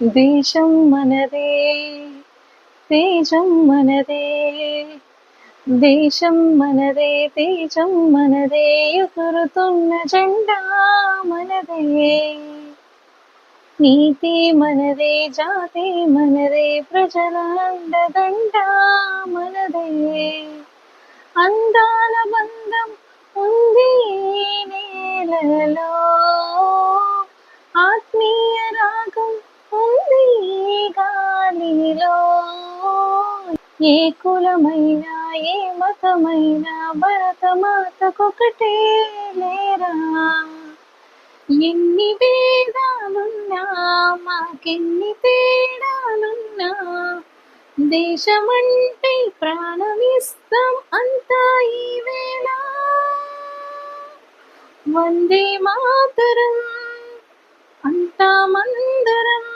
దేశం మనదే తేజం మనదే, దేశం మనదే తేజం మనదే, ఎగురుతున్న జెండా మనదే, నీతి మనదే జాతి మనదే, ప్రజల అండదండ మనదే, అందాల బంధం ఉంది ఈ నేలలో, ఆత్మీయ రాగం ఉంది ఈ గాలిలో, ఏ కులమైనా ఏ మతమైనా భరతమాతకొకటే లేరా, ఎన్ని భేదాలున్నా మాకెన్ని తేడాలున్నా, దేశమంటే ప్రాణమిస్తాం అంతా ఈ వేళ, వందే మాతరం అంతా మందరం